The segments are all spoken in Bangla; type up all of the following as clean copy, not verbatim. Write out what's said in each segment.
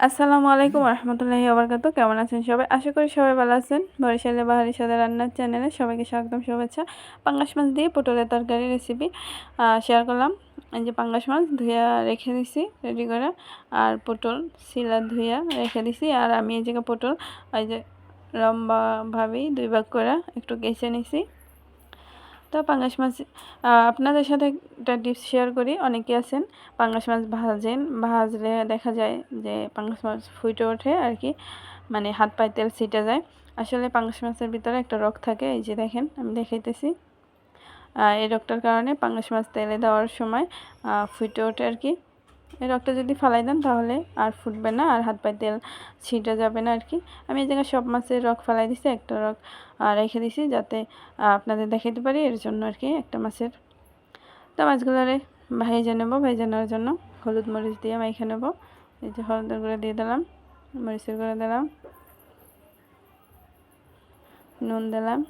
আসসালামু আলাইকুম রহমতুল্লাহি ওয়াবারাকাতুহু। কেমন আছেন সবাই? আশা করি সবাই ভালো আছেন। বরিশালে বাহারি সাদা রান্নার চ্যানেলে সবাইকে স্বাগতম, শুভেচ্ছা। পাঙ্গাস মাছ দিয়ে পটলের তরকারি রেসিপি শেয়ার করলাম। এই যে পাঙ্গাস মাছ ধুইয়া রেখে দিছি রেডি করে, আর পটল শিলা ধুইয়া রেখে দিছি। আর আমি এই জায়গায় পটল এই যে লম্বাভাবেই 2 ভাগ করে একটু কেচে নিছি। তো পাঙ্গাস মাছ আপনাদের সাথে একটা টিপস শেয়ার করি। অনেকে আছেন পাঙ্গাস মাছ ভাজলে দেখা যায় যে পাঙ্গাস মাছ ফুটে ওঠে আর কি, মানে হাত পায়ে তেল ছিটে যায়। আসলে পাঙ্গাস মাছের ভিতরে একটা রগ থাকে, এই যে দেখেন আমি দেখাইতেছি। এই রগটার কারণে পাঙ্গাস মাছ তেলে দেওয়ার সময় ফুটে ওঠে আর কি। এই রগটা যদি ফালাই দেন তাহলে আর ফুটবে না, আর হাত পায়ে তেল ছিটে যাবে না আর কি। আমি এই জায়গায় সব মাছের রগ ফালাই দিছি, একটা রগ রেখে দিছি যাতে আপনাদের দেখাইতে পারি, এর জন্য আর কি একটা মাছের। তো মাছগুলোরে ভেজে নেব। ভেজে নেওয়ার জন্য হলুদ মরিচ দিয়ে মাইখে নেব। এই যে হলুদের গুঁড়ো দিয়ে দিলাম, মরিচের গুঁড়ো দিলাম, নুন দিলাম,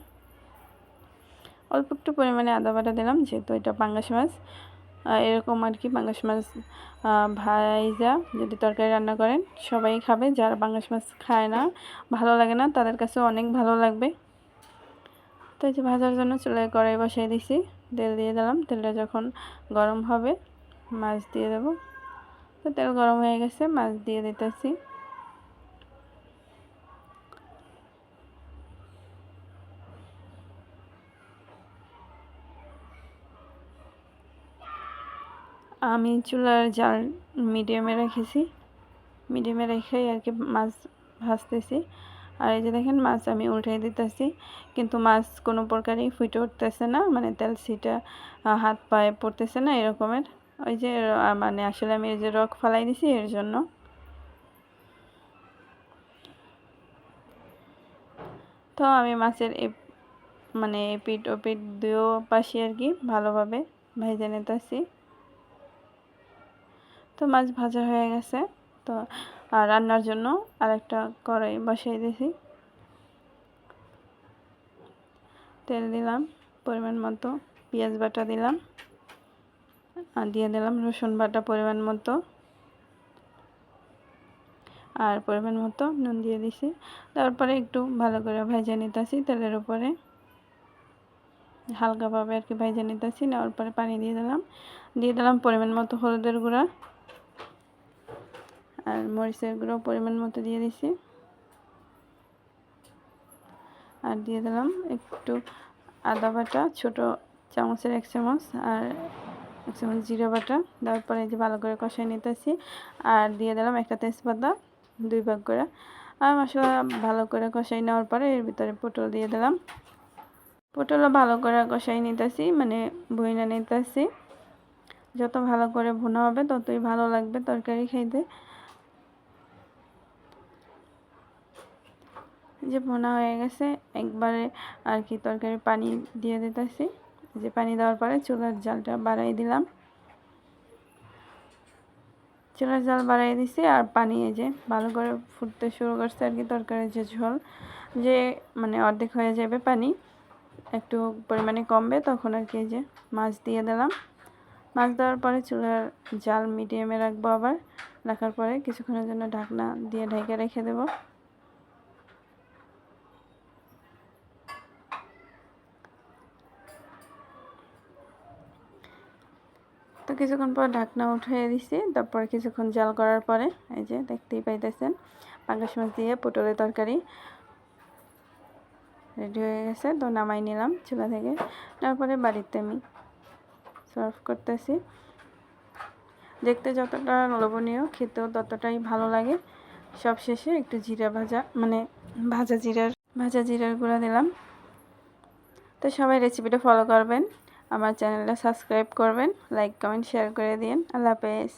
অল্প একটু পরিমাণে আদা বাটা দিলাম, যেহেতু এটা পাঙ্গাস মাছ। এরকম আর কি পাঙ্গাস মাছ ভাইজা যদি তরকারি রান্না করেন সবাই খাবে। যারা পাঙ্গাস মাছ খায় না, ভালো লাগে না, তাদের কাছেও অনেক ভালো লাগবে। তো এই যে ভাজার জন্য চুলায় কড়াই বসাই দিছি, তেল দিয়ে দিলাম। তেলটা যখন গরম হবে মাছ দিয়ে দেব। তো তেল গরম হয়ে গেছে, মাছ দিয়ে দিতেছি। আমি চুলার জাল মিডিয়ামে রেখেছি, মিডিয়ামে রেখেই আর কি মাছ ভাজতেছি। আর এই যে দেখেন মাছ আমি উল্টাই দিতেছি, কিন্তু মাছ কোনো প্রকারই ফুটে উঠতেছে না, মানে তেল ছিটা হাত পায়ে পড়তেছে না এরকমের। ওই যে মানে আসলে আমি এই যে রক ফালাই দিছি এর জন্য। তো আমি মাছের মানে এপিট ওপিট দুও পাশে আর কি ভালোভাবে ভেজে নিতেছি। তো মাছ ভাজা হয়ে গেছে। তো রান্নার জন্য আরেকটা কড়াই বসিয়ে দিয়েছি। তেল দিলাম পরিমাণ মতো, পেঁয়াজ বাটা দিলাম, আর দিয়ে দিলাম রসুন বাটা পরিমাণ মতো, আর পরিমাণ মতো নুন দিয়ে দিছি। তারপরে একটু ভালো করে ভেজে নিতেছি তেলের উপরে, হালকাভাবে আর কি ভেজে নিতেছি। নেওয়ার পরে পানি দিয়ে দিলাম পরিমাণ মতো হলুদের গুঁড়া, আর মরিচের গুঁড়ো পরিমাণ মতো দিয়ে দিছি। আর দিয়ে দিলাম একটু আদা বাটা, ছোট চামচের 1 চামচ, আর 1 চামচ জিরা বাটা। দেওয়ার পরে যে ভালো করে কষাই নিতেছি। আর দিয়ে দিলাম একটা তেজপাতা 2 ভাগ করে। আর মশলা ভালো করে কষাই নেওয়ার পরে এর ভিতরে পটল দিয়ে দিলাম। পটলও ভালো করে কষাই নিতেছি, মানে ভুনা নিতেছি। যত ভালো করে ভুনা হবে ততই ভালো লাগবে তরকারি খাইতে। যে ভুনা হয়ে গেছে একবারে আর কি তরকারি পানি দিয়ে দিতেছি। যে পানি দেওয়ার পরে চুলার জালটা বাড়াই দিলাম, চুলার জাল বাড়াই দিছি। আর পানি এই যে ভালো করে ফুটতে শুরু করছে আর কি। তরকারির যে ঝোল যে মানে অর্ধেক হয়ে যাবে, পানি একটু পরিমাণে কমবে, তখন আর কি যে মাছ দিয়ে দিলাম। মাছ দেওয়ার পরে চুলার জাল মিডিয়ামে রাখবো। আবার রাখার পরে কিছুক্ষণের জন্য ঢাকনা দিয়ে ঢেকে রেখে দেব। তো কিছুক্ষণ পর ঢাকনা উঠিয়ে দিছি। তারপর কিছুক্ষণ জাল করার পরে এই যে দেখতেই পাইতেছেন পাঙ্গাস মাছ দিয়ে পটলের তরকারি রেডি হয়ে গেছে। তো নামাই নিলাম চুলা থেকে। তারপরে বাড়িতে আমি সার্ভ করতেছি। দেখতে যতটা লোভনীয়, খেতেও ততটাই ভালো লাগে। সব শেষে একটু জিরা মানে ভাজা জিরার গুঁড়া দিলাম। তো সবাই রেসিপিটা ফলো করবেন, আমার চ্যানেলটা সাবস্ক্রাইব করবেন, লাইক কমেন্ট শেয়ার করে দিন। আল্লাহ হাফেজ।